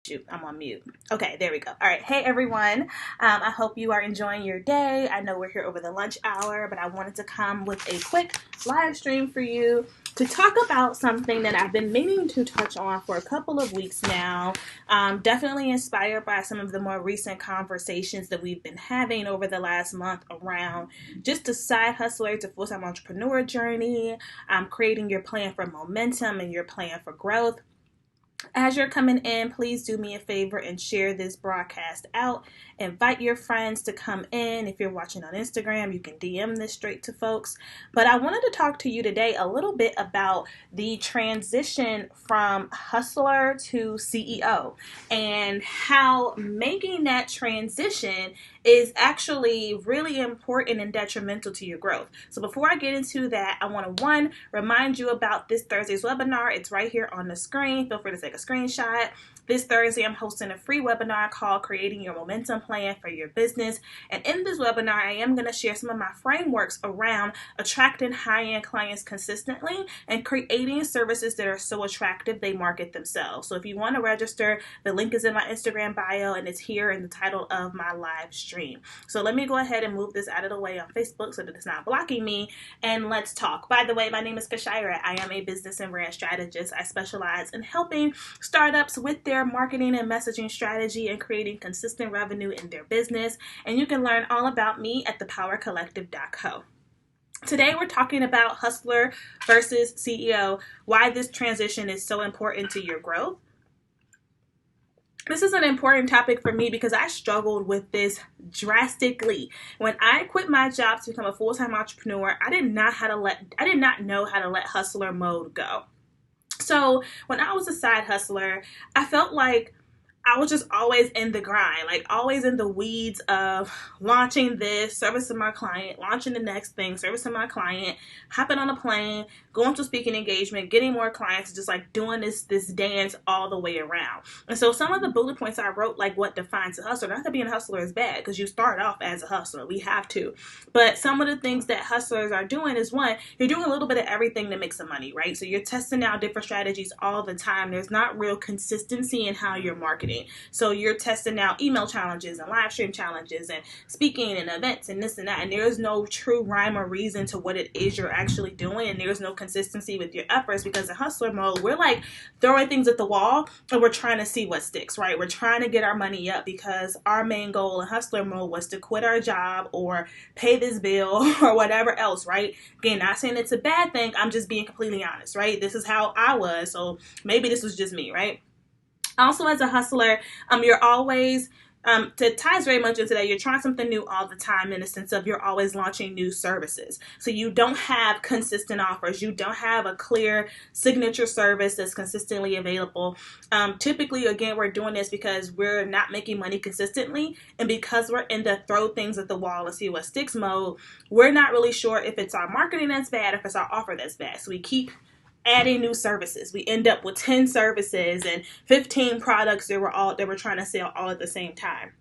Shoot, I'm on mute. Okay, there we go. All right. Hey, everyone. I hope you are enjoying your day. I know we're here over the lunch hour, but I wanted to come with a quick live stream for you to talk about something that I've been meaning to touch on for a couple of weeks now. Definitely inspired by some of the more recent conversations that we've been having over the last month around just a side hustler to full-time entrepreneur journey, creating your plan for momentum and your plan for growth. As you're coming in, please do me a favor and share this broadcast out. Invite your friends to come in. If you're watching on Instagram, you can DM this straight to folks. But I wanted to talk to you today a little bit about the transition from hustler to CEO and how making that transition is actually really important and detrimental to your growth. So before I get into that, I want to remind you about this Thursday's webinar. It's right here on the screen. Feel free to take a screenshot. This Thursday, I'm hosting a free webinar called Creating Your Momentum Plan for Your Business. And in this webinar, I am going to share some of my frameworks around attracting high-end clients consistently and creating services that are so attractive they market themselves. So if you want to register, the link is in my Instagram bio and it's here in the title of my live stream. So let me go ahead and move this out of the way on Facebook so that it's not blocking me, and let's talk. By the way, my name is Kashira. I am a business and brand strategist. I specialize in helping startups with their marketing and messaging strategy and creating consistent revenue in their business. And you can learn all about me at thepowercollective.co. Today, we're talking about hustler versus CEO, why this transition is so important to your growth. This is an important topic for me because I struggled with this drastically. When I quit my job to become a full-time entrepreneur, I did not know how to let hustler mode go. So when I was a side hustler, I felt like I was just always in the grind, like always in the weeds of launching this, servicing my client, launching the next thing, servicing my client, hopping on a plane, going to a speaking engagement, getting more clients, just like doing this dance all the way around. And so some of the bullet points I wrote, like what defines a hustler. Not that being a hustler is bad, because you start off as a hustler. We have to. But some of the things that hustlers are doing is, one, you're doing a little bit of everything to make some money, right? So you're testing out different strategies all the time. There's not real consistency in how you're marketing. So you're testing out email challenges and live stream challenges and speaking and events and this and that. And there's no true rhyme or reason to what it is you're actually doing. And there's no consistency with your efforts, because in hustler mode, we're like throwing things at the wall and we're trying to see what sticks, right? We're trying to get our money up because our main goal in hustler mode was to quit our job or pay this bill or whatever else, right? Again, not saying it's a bad thing. I'm just being completely honest, right? This is how I was. So maybe this was just me, right? Also, as a hustler, you're always, it ties very much into that, you're trying something new all the time, in the sense of you're always launching new services. So you don't have consistent offers. You don't have a clear signature service that's consistently available. Typically, again, we're doing this because we're not making money consistently. And because we're in the throw things at the wall and see what sticks mode, we're not really sure if it's our marketing that's bad or if it's our offer that's bad. So we keep adding new services. We end up with 10 services and 15 products that we're trying to sell all at the same time.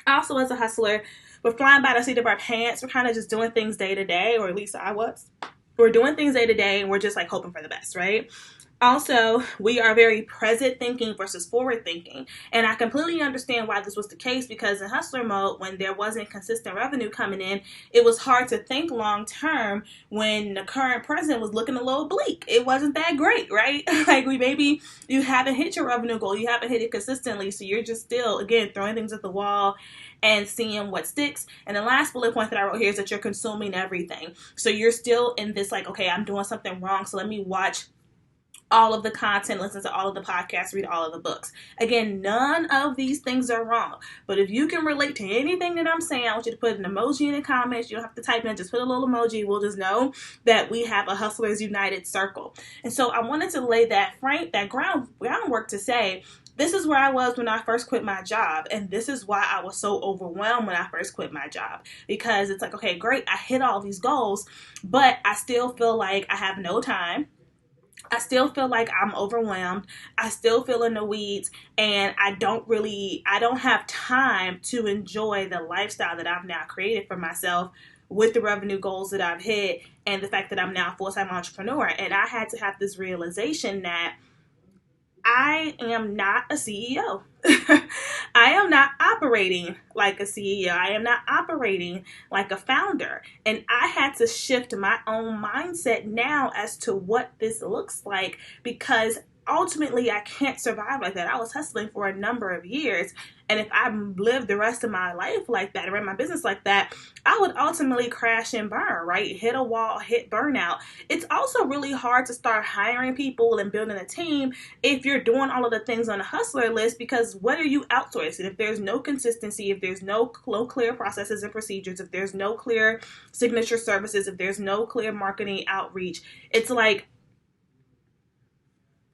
Also, as a hustler, we're flying by the seat of our pants. We're kind of just doing things day to day, or at least I was. We're doing things day to day and we're just like hoping for the best, right? Also, we are very present thinking versus forward thinking. And I completely understand why this was the case, because in hustler mode, when there wasn't consistent revenue coming in, it was hard to think long term when the current present was looking a little bleak. It wasn't that great, right? Like maybe you haven't hit your revenue goal. You haven't hit it consistently. So you're just still, again, throwing things at the wall and seeing what sticks. And the last bullet point that I wrote here is that you're consuming everything. So you're still in this like, okay, I'm doing something wrong, so let me watch all of the content, listen to all of the podcasts, read all of the books. Again, none of these things are wrong. But if you can relate to anything that I'm saying, I want you to put an emoji in the comments. You don't have to type in, just put a little emoji. We'll just know that we have a Hustlers United circle. And so I wanted to lay that groundwork to say, this is where I was when I first quit my job. And this is why I was so overwhelmed when I first quit my job. Because it's like, okay, great, I hit all these goals, but I still feel like I have no time. I still feel like I'm overwhelmed. I still feel in the weeds, and I don't have time to enjoy the lifestyle that I've now created for myself with the revenue goals that I've hit and the fact that I'm now a full-time entrepreneur. And I had to have this realization that I am not a CEO. I am not operating like a CEO. I am not operating like a founder. And I had to shift my own mindset now as to what this looks like, because ultimately I can't survive like that. I was hustling for a number of years. And if I lived the rest of my life like that, ran my business like that, I would ultimately crash and burn, right? Hit a wall, hit burnout. It's also really hard to start hiring people and building a team if you're doing all of the things on the hustler list, because what are you outsourcing? If there's no consistency, if there's no clear processes and procedures, if there's no clear signature services, if there's no clear marketing outreach, it's like,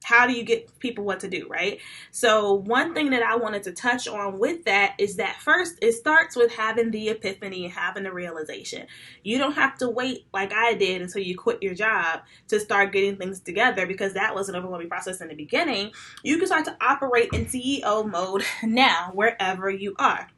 how do you get people what to do, right? So one thing that I wanted to touch on with that is that first, it starts with having the epiphany and having the realization. You don't have to wait like I did until you quit your job to start getting things together, because that was an overwhelming process in the beginning. You can start to operate in CEO mode now, wherever you are.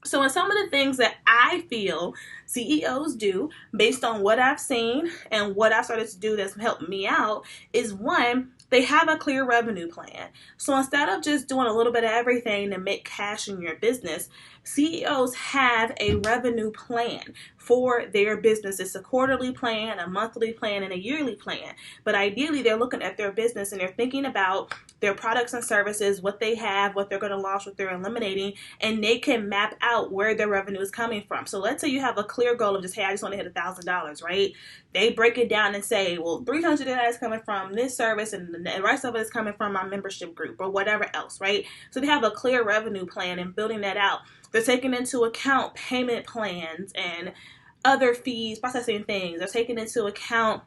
So in some of the things that I feel CEOs do, based on what I've seen and what I've started to do that's helped me out, is one, they have a clear revenue plan. So instead of just doing a little bit of everything to make cash in your business, CEOs have a revenue plan for their business. It's a quarterly plan, a monthly plan, and a yearly plan. But ideally, they're looking at their business and they're thinking about their products and services, what they have, what they're going to launch, what they're eliminating, and they can map out where their revenue is coming from. So let's say you have a clear goal of just, hey, I just want to hit $1,000, right? They break it down and say, well, 300 of that is coming from this service and the rest of it is coming from my membership group or whatever else, right? So they have a clear revenue plan and building that out. They're taking into account payment plans and other fees, processing things. They're taking into account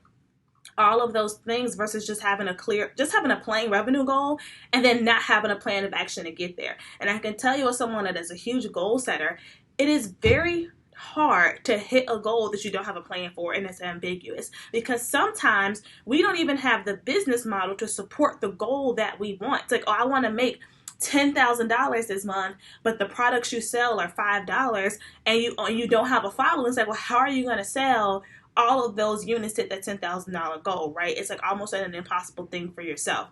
all of those things versus just having a plain revenue goal and then not having a plan of action to get there. And I can tell you, as someone that is a huge goal setter, it is very hard to hit a goal that you don't have a plan for and it's ambiguous, because sometimes we don't even have the business model to support the goal that we want. It's like, oh, I want to make $10,000 this month, but the products you sell are $5, and you don't have a following. It's like, well, how are you going to sell all of those units to that $10,000 goal, right? It's like almost an impossible thing for yourself.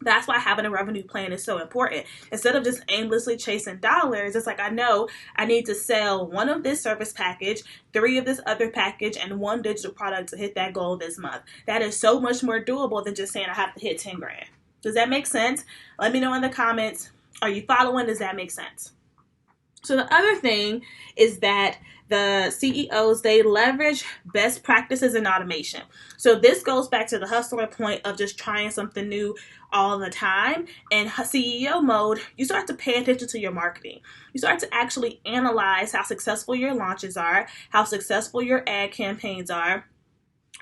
That's why having a revenue plan is so important. Instead of just aimlessly chasing dollars, it's like, I know I need to sell one of this service package, 3 of this other package, and 1 digital product to hit that goal this month. That is so much more doable than just saying I have to hit 10 grand. Does that make sense? Let me know in the comments. Are you following? Does that make sense? So the other thing is that the CEOs, they leverage best practices in automation. So this goes back to the hustler point of just trying something new all the time. In CEO mode, you start to pay attention to your marketing. You start to actually analyze how successful your launches are, how successful your ad campaigns are,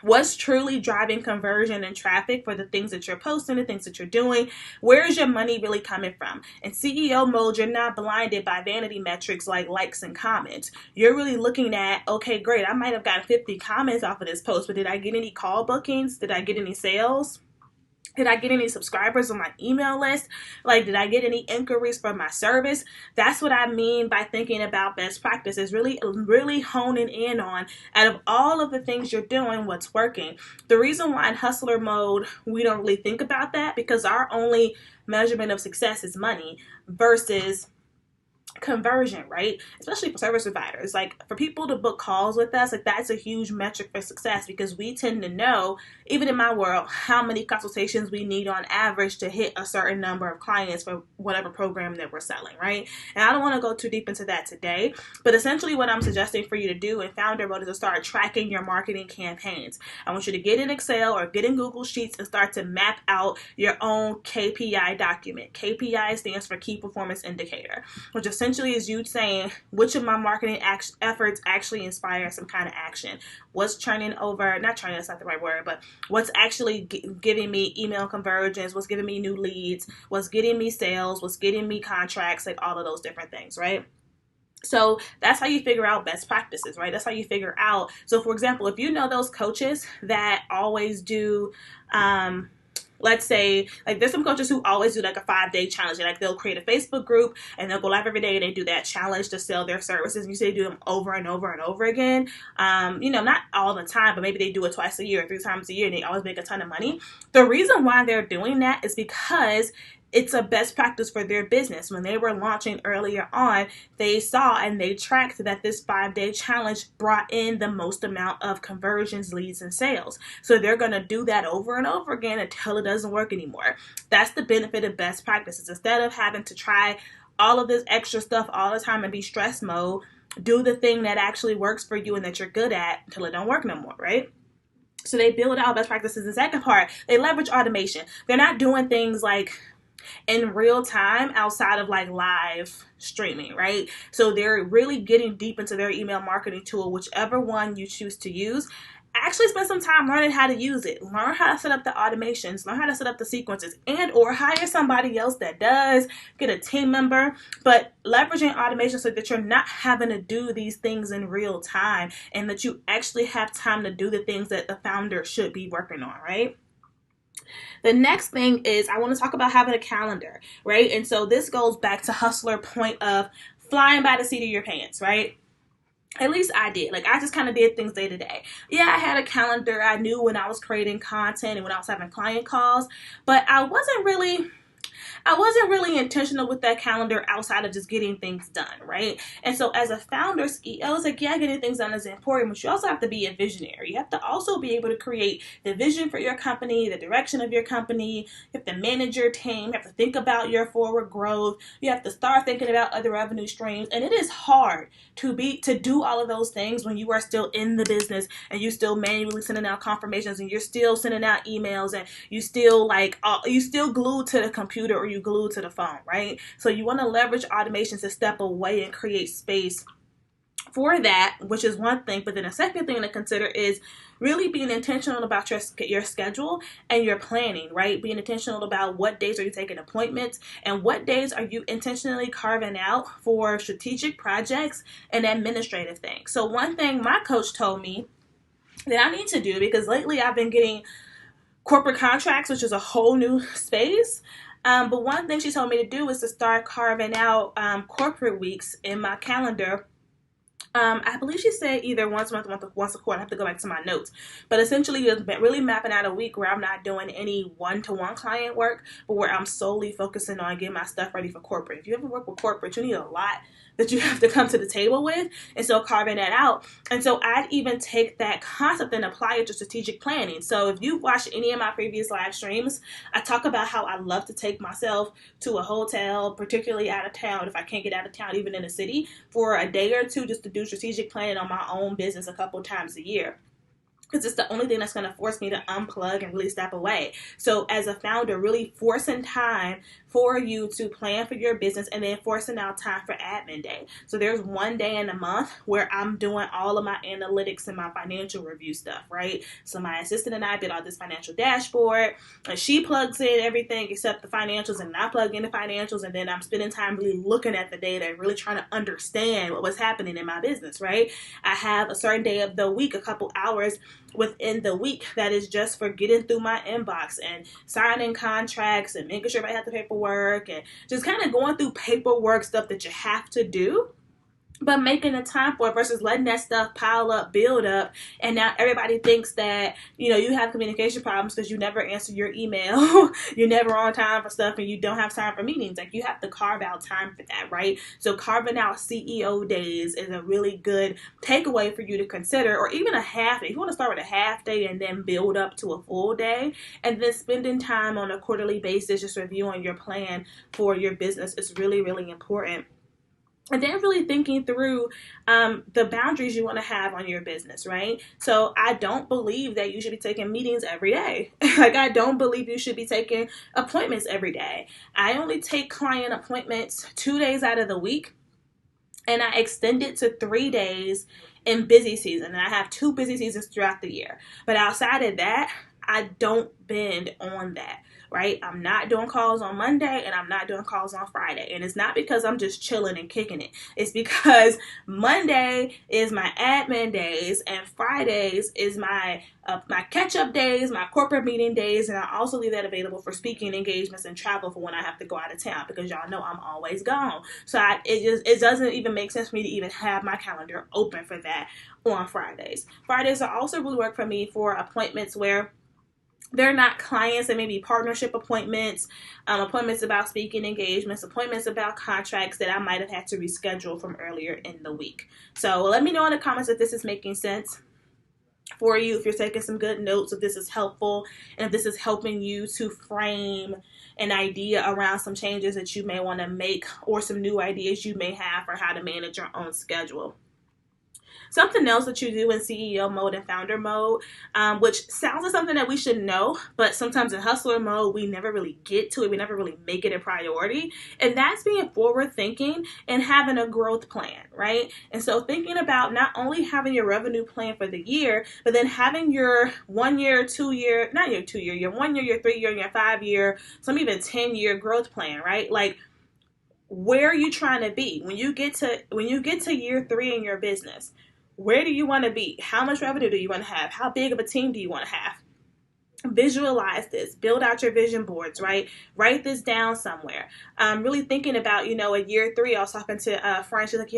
what's truly driving conversion and traffic for the things that you're posting, the things that you're doing. Where is your money really coming from? In CEO mode, you're not blinded by vanity metrics like likes and comments. You're really looking at, okay, great, I might have got 50 comments off of this post, but did I get any call bookings? Did I get any sales? Did I get any subscribers on my email list? Like, did I get any inquiries for my service? That's what I mean by thinking about best practices, really honing in on, out of all of the things you're doing, what's working. The reason why in hustler mode, we don't really think about that, because our only measurement of success is money versus conversion, right? Especially for service providers. Like, for people to book calls with us, like, that's a huge metric for success, because we tend to know, even in my world, how many consultations we need on average to hit a certain number of clients for whatever program that we're selling, right? And I don't want to go too deep into that today, but essentially what I'm suggesting for you to do in founder mode is to start tracking your marketing campaigns. I want you to get in Excel or get in Google Sheets and start to map out your own KPI document. KPI stands for Key Performance Indicator, which essentially is you saying, which of my marketing efforts actually inspire some kind of action? What's turning over, not turning, that's not the right word, but what's actually giving me email conversions, what's giving me new leads, what's getting me sales, what's getting me contracts, like all of those different things, right? So that's how you figure out best practices, right? That's how you figure out. So for example, if you know those coaches that always do, let's say, like, there's some coaches who always do like a 5-day challenge. Like, they'll create a Facebook group and they'll go live every day and they do that challenge to sell their services. And you say they do them over and over and over again. Not all the time, but maybe they do it twice a year, 3 times a year, and they always make a ton of money. The reason why they're doing that is because it's a best practice for their business. When they were launching earlier on, they saw and they tracked that this 5-day challenge brought in the most amount of conversions, leads, and sales. So they're going to do that over and over again until it doesn't work anymore. That's the benefit of best practices. Instead of having to try all of this extra stuff all the time and be stress mode, do the thing that actually works for you and that you're good at until it don't work no more, right? So they build out best practices. The second part, they leverage automation. They're not doing things like in real time outside of like live streaming, right? So they're really getting deep into their email marketing tool, whichever one you choose to use. Actually spend some time learning how to use it. Learn how to set up the automations, learn how to set up the sequences, and or hire somebody else that does, get a team member, but leveraging automation so that you're not having to do these things in real time and that you actually have time to do the things that the founder should be working on, right? The next thing is I want to talk about having a calendar, right? And so this goes back to hustler point of flying by the seat of your pants, right? At least I did. Like, I just kind of did things day to day. Yeah, I had a calendar. I knew when I was creating content and when I was having client calls, but I wasn't really intentional with that calendar outside of just getting things done, right? And so as a founder, CEO, it's like, yeah, getting things done is important, but you also have to be a visionary. You have to also be able to create the vision for your company, the direction of your company. You have to manage your team. You have to think about your forward growth. You have to start thinking about other revenue streams. And it is hard to do all of those things when you are still in the business and you still manually sending out confirmations and you're still sending out emails and you still glued to the computer or you glued to the phone, right? So you want to leverage automation to step away and create space for that, which is one thing. But then a second thing to consider is really being intentional about your schedule and your planning, right? Being intentional about what days are you taking appointments and what days are you intentionally carving out for strategic projects and administrative things. So one thing my coach told me that I need to do, because lately I've been getting corporate contracts, which is a whole new space. But one thing she told me to do is to start carving out corporate weeks in my calendar. I believe she said either once a month, once a quarter. I have to go back to my notes. But essentially, it's really mapping out a week where I'm not doing any one-to-one client work, but where I'm solely focusing on getting my stuff ready for corporate. If you ever work with corporate, you need a lot that you have to come to the table with, and so carving that out. And so I'd even take that concept and apply it to strategic planning. So if you've watched any of my previous live streams, I talk about how I love to take myself to a hotel, particularly out of town, if I can't get out of town, even in the city, for a day or two, just to do strategic planning on my own business a couple times a year. Because it's the only thing that's going to force me to unplug and really step away. So as a founder, really forcing time for you to plan for your business and then forcing out time for admin day. So there's one day in a month where I'm doing all of my analytics and my financial review stuff, right? So my assistant and I built out this financial dashboard, and she plugs in everything except the financials, and I plug in the financials, and then I'm spending time really looking at the data and really trying to understand what was happening in my business, right? I have a certain day of the week, a couple hours within the week that is just for getting through my inbox and signing contracts and making sure I have the paperwork and just kind of going through paperwork stuff that you have to do, but making the time for it versus letting that stuff pile up, build up, and now everybody thinks that, you have communication problems because you never answer your email, you're never on time for stuff, and you don't have time for meetings. Like, you have to carve out time for that, right? So carving out CEO days is a really good takeaway for you to consider, or even a half day. If you want to start with a half day and then build up to a full day, and then spending time on a quarterly basis just reviewing your plan for your business is really, really important. And then really thinking through the boundaries you want to have on your business, right? So I don't believe that you should be taking meetings every day. Like, I don't believe you should be taking appointments every day. I only take client appointments 2 days out of the week, and I extend it to 3 days in busy season. And I have 2 busy seasons throughout the year. But outside of that, I don't bend on that, right? I'm not doing calls on Monday and I'm not doing calls on Friday. And it's not because I'm just chilling and kicking it. It's because Monday is my admin days and Fridays is my catch-up days, my corporate meeting days, and I also leave that available for speaking engagements and travel for when I have to go out of town, because y'all know I'm always gone. So it doesn't even make sense for me to even have my calendar open for that on Fridays. Fridays are also really work for me for appointments where they're not clients, they may be partnership appointments, appointments about speaking engagements, appointments about contracts that I might have had to reschedule from earlier in the week. So let me know in the comments if this is making sense for you, if you're taking some good notes, if this is helpful, and if this is helping you to frame an idea around some changes that you may want to make or some new ideas you may have for how to manage your own schedule. Something else that you do in CEO mode and founder mode, which sounds like something that we should know, but sometimes in hustler mode, we never really get to it. We never really make it a priority. And that's being forward thinking and having a growth plan, right? And so thinking about not only having your revenue plan for the year, but then having your 1 year, 2 year, not your 2 year, your 1 year, your 3 year, your 5 year, some even 10-year growth plan, right? Like, where are you trying to be when you get to year 3 in your business? Where do you want to be? How much revenue do you want to have? How big of a team do you want to have? Visualize this, build out your vision boards, right? Write this down somewhere. Really thinking about, a year 3, I was talking to a friend. She's like,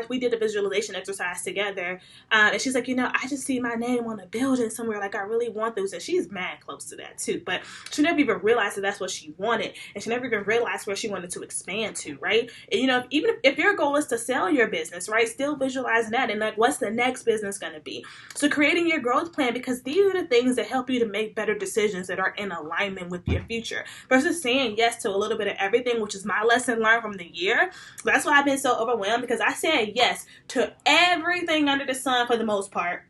we did a visualization exercise together. And she's like, I just see my name on a building somewhere. Like, I really want those. And she's mad close to that too. But she never even realized that that's what she wanted. And she never even realized where she wanted to expand to, right? And, even if your goal is to sell your business, right? Still visualizing that. And like, what's the next business going to be? So creating your growth plan, because these are the things that help you to make better decisions that are in alignment with your future versus saying yes to a little bit of everything, which is my lesson learned from the year. That's why I've been so overwhelmed, because I said yes to everything under the sun for the most part,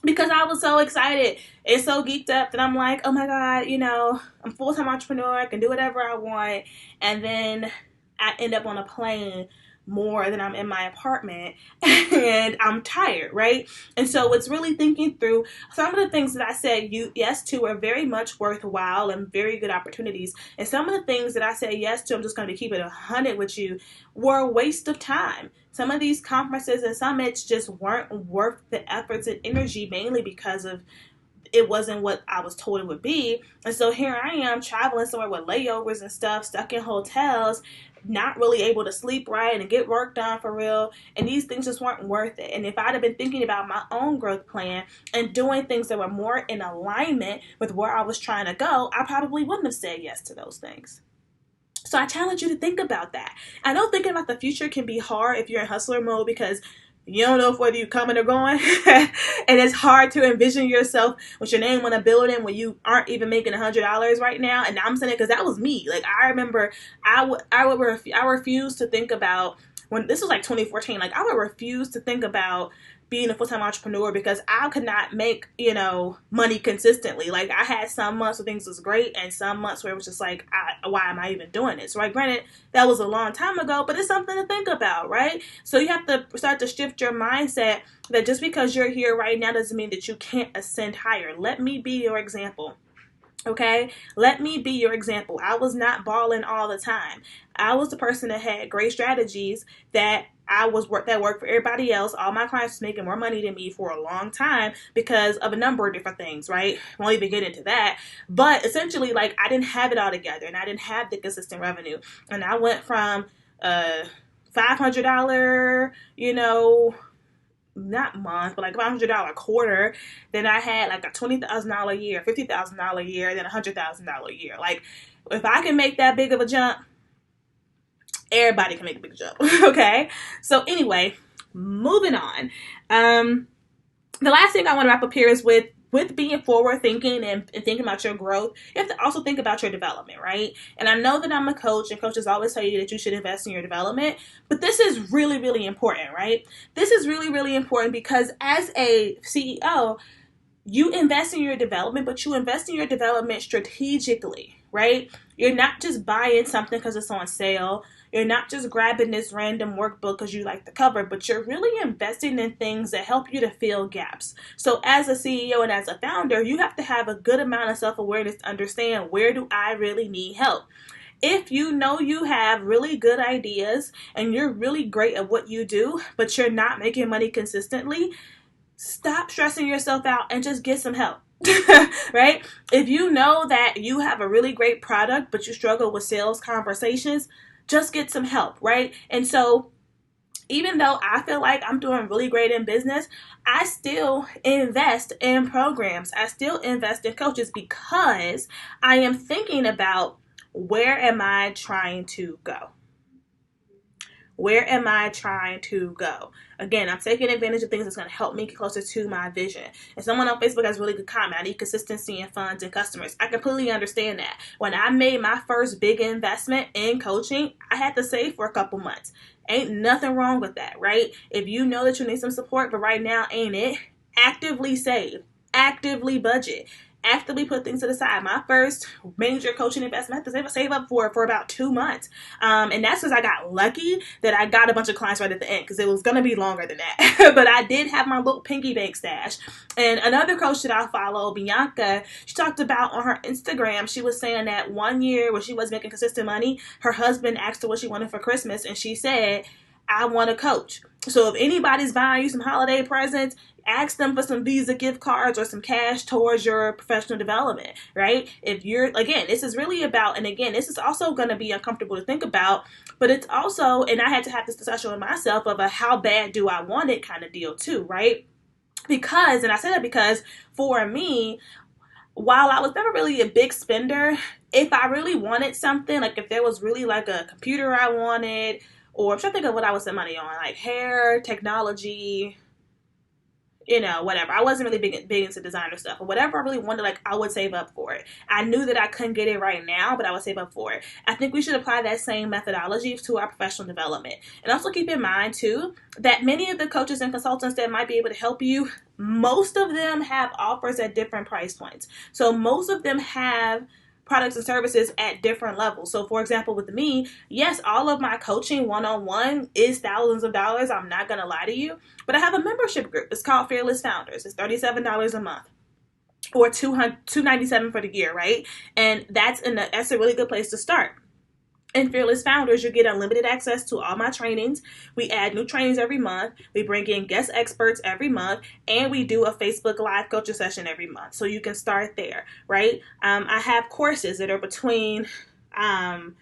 because I was so excited and so geeked up that I'm like, oh my God, I'm a full-time entrepreneur. I can do whatever I want. And then I end up on a plane more than I'm in my apartment and I'm tired, right? And so it's really thinking through some of the things that I said yes to are very much worthwhile and very good opportunities. And some of the things that I said yes to, I'm just going to keep it 100 with you, were a waste of time. Some of these conferences and summits just weren't worth the efforts and energy, mainly because of it wasn't what I was told it would be. And so here I am traveling somewhere with layovers and stuff, stuck in hotels, not really able to sleep right and get work done for real. And these things just weren't worth it. And if I'd have been thinking about my own growth plan and doing things that were more in alignment with where I was trying to go, I probably wouldn't have said yes to those things. So I challenge you to think about that. I know thinking about the future can be hard if you're in hustler mode, because you don't know whether you're coming or going. And it's hard to envision yourself with your name on a building when you aren't even making $100 right now. And I'm saying it because that was me. Like, I remember I refused to think about, when this was like 2014, like I would refuse to think about being a full-time entrepreneur because I could not make, money consistently. Like, I had some months where things was great and some months where it was just like, why am I even doing this? Right? Granted, that was a long time ago, but it's something to think about, right? So you have to start to shift your mindset that just because you're here right now doesn't mean that you can't ascend higher. Let me be your example. Okay, let me be your example. I was not balling all the time. I was the person that had great strategies that worked for everybody else. All my clients was making more money than me for a long time because of a number of different things, right? Won't even get into that. But essentially, like, I didn't have it all together and I didn't have the consistent revenue. And I went from $500, not month, but like $500 quarter. Then I had like a $20,000 a year, $50,000 a year, then $100,000 a year. Like, if I can make that big of a jump, everybody can make a big jump. Okay. So anyway, moving on. The last thing I want to wrap up here is with being forward thinking and thinking about your growth, you have to also think about your development, right? And I know that I'm a coach and coaches always tell you that you should invest in your development, but this is really, really important, right? This is really, really important because as a CEO, you invest in your development, but you invest in your development strategically, right? You're not just buying something because it's on sale. You're not just grabbing this random workbook because you like the cover, but you're really investing in things that help you to fill gaps. So as a CEO and as a founder, you have to have a good amount of self-awareness to understand, where do I really need help? If you know you have really good ideas and you're really great at what you do, but you're not making money consistently, stop stressing yourself out and just get some help. Right? If you know that you have a really great product, but you struggle with sales conversations, just get some help, right? And so even though I feel like I'm doing really great in business, I still invest in programs. I still invest in coaches because I am thinking about, where am I trying to go? Where am I trying to go? Again, I'm taking advantage of things that's going to help me get closer to my vision. And someone on Facebook has really good comment. I need consistency in funds and customers. I completely understand that. When I made my first big investment in coaching, I had to save for a couple months. Ain't nothing wrong with that, right? If you know that you need some support, but right now ain't it, actively save, actively budget, actively put things to the side. My first major coaching investment, I had to save up for about 2 months. And that's because I got lucky that I got a bunch of clients right at the end, because it was going to be longer than that. But I did have my little piggy bank stash. And another coach that I follow, Bianca, she talked about on her Instagram, she was saying that one year when she was making consistent money, her husband asked her what she wanted for Christmas, and she said, I want a coach. So if anybody's buying you some holiday presents, ask them for some Visa gift cards or some cash towards your professional development, right? If you're, again, this is really about, and again, this is also going to be uncomfortable to think about, but it's also, and I had to have this discussion with myself of a how bad do I want it kind of deal too, right? Because, and I say that because for me, while I was never really a big spender, if I really wanted something, like if there was really like a computer I wanted, or I'm trying to think of what I would spend money on, like hair, technology, whatever. I wasn't really big into designer stuff, or whatever I really wanted, like I would save up for it. I knew that I couldn't get it right now, but I would save up for it. I think we should apply that same methodology to our professional development. And also keep in mind too, that many of the coaches and consultants that might be able to help you, most of them have offers at different price points. So most of them have products and services at different levels. So for example, with me, yes, all of my coaching one-on-one is thousands of dollars. I'm not going to lie to you, but I have a membership group. It's called Fearless Founders. It's $37 a month, or $297 for the year, right? And that's a really good place to start. In Fearless Founders, you get unlimited access to all my trainings. We add new trainings every month. We bring in guest experts every month, and we do a Facebook Live coaching session every month. So you can start there, right? I have courses that are between $100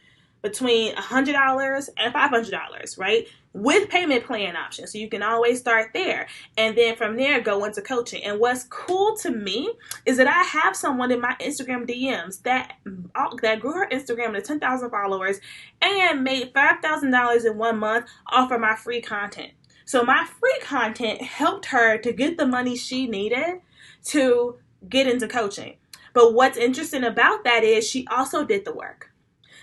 and $500, right? With payment plan options. So you can always start there. And then from there, go into coaching. And what's cool to me is that I have someone in my Instagram DMs that grew her Instagram to 10,000 followers and made $5,000 in 1 month off of my free content. So my free content helped her to get the money she needed to get into coaching. But what's interesting about that is she also did the work.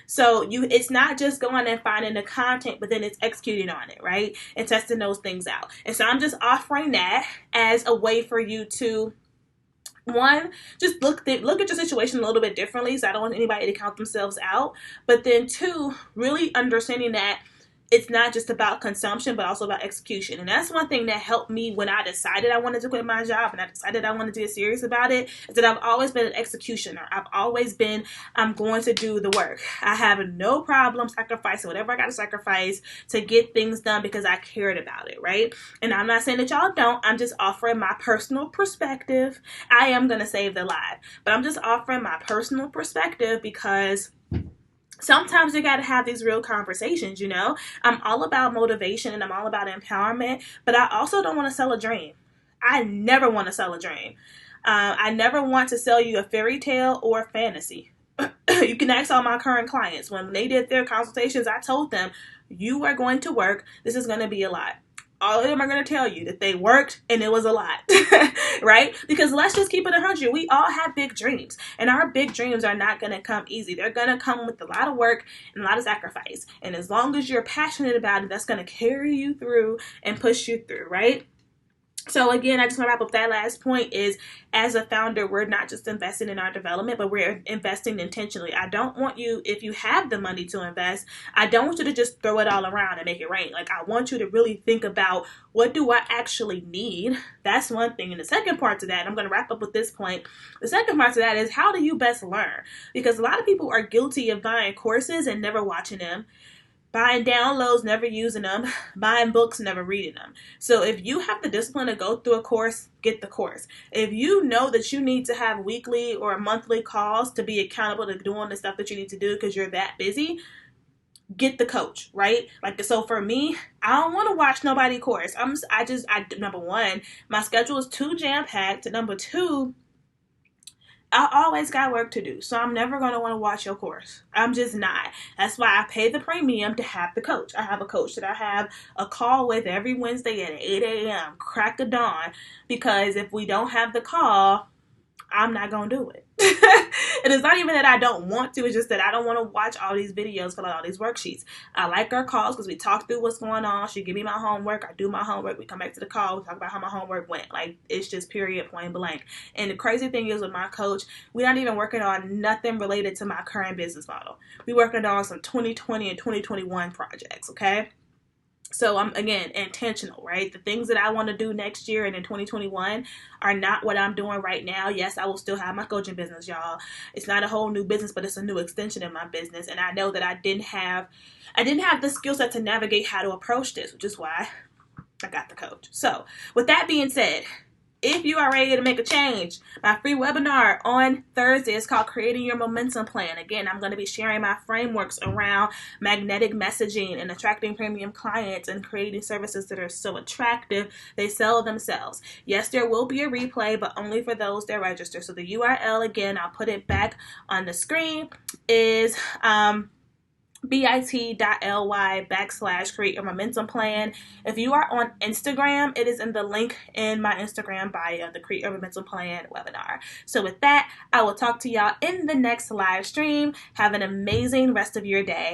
So it's not just going and finding the content, but then it's executing on it, right? And testing those things out. And so I'm just offering that as a way for you to, one, just look at your situation a little bit differently. So I don't want anybody to count themselves out. But then two, really understanding that it's not just about consumption, but also about execution. And that's one thing that helped me when I decided I wanted to quit my job and I decided I wanted to get serious about it, is that I've always been an executioner. I've always been, I'm going to do the work. I have no problem sacrificing whatever I got to sacrifice to get things done because I cared about it, right? And I'm not saying that y'all don't. I'm just offering my personal perspective. I am going to save the live, but I'm just offering my personal perspective because sometimes you got to have these real conversations, I'm all about motivation and I'm all about empowerment, but I also don't want to sell a dream. I never want to sell a dream. I never want to sell you a fairy tale or a fantasy. You can ask all my current clients. When they did their consultations, I told them, you are going to work. This is going to be a lot. All of them are going to tell you that they worked and it was a lot, right? Because let's just keep it 100. We all have big dreams, and our big dreams are not going to come easy. They're going to come with a lot of work and a lot of sacrifice. And as long as you're passionate about it, that's going to carry you through and push you through, right? So again, I just want to wrap up that last point is, as a founder, we're not just investing in our development, but we're investing intentionally. I don't want you, if you have the money to invest, I don't want you to just throw it all around and make it rain. Like, I want you to really think about, what do I actually need? That's one thing. And the second part to that, and I'm going to wrap up with this point. The second part to that is, how do you best learn? Because a lot of people are guilty of buying courses and never watching them, buying downloads, never using them, buying books, never reading them. So if you have the discipline to go through a course, get the course. If you know that you need to have weekly or monthly calls to be accountable to doing the stuff that you need to do because you're that busy, get the coach, right? Like, so for me, I don't want to watch nobody course. Number one, my schedule is too jam-packed. Number two, I always got work to do, so I'm never going to want to watch your course. I'm just not. That's why I pay the premium to have the coach. I have a coach that I have a call with every Wednesday at 8 a.m., crack of dawn, because if we don't have the call, I'm not going to do it. And it's not even that I don't want to, it's just that I don't want to watch all these videos, fill out all these worksheets. I like our calls because we talk through what's going on. She give me my homework, I do my homework, we come back to the call, we talk about how my homework went. Like, it's just period, point blank. And the crazy thing is, with my coach, we're not even working on nothing related to my current business model. We're working on some 2020 and 2021 projects, okay? So I'm, again, intentional, right? The things that I want to do next year and in 2021 are not what I'm doing right now. Yes, I will still have my coaching business, y'all. It's not a whole new business, but it's a new extension in my business. And I know that I didn't have the skill set to navigate how to approach this, which is why I got the coach. So with that being said, if you are ready to make a change, my free webinar on Thursday is called Creating Your Momentum Plan. Again, I'm going to be sharing my frameworks around magnetic messaging and attracting premium clients and creating services that are so attractive they sell themselves. Yes, there will be a replay, but only for those that register. So the URL, again, I'll put it back on the screen, is bit.ly/create your momentum plan. If you are on Instagram, it is in the link in my Instagram bio, the Create Your Momentum Plan webinar. So with that, I will talk to y'all in the next live stream. Have an amazing rest of your day.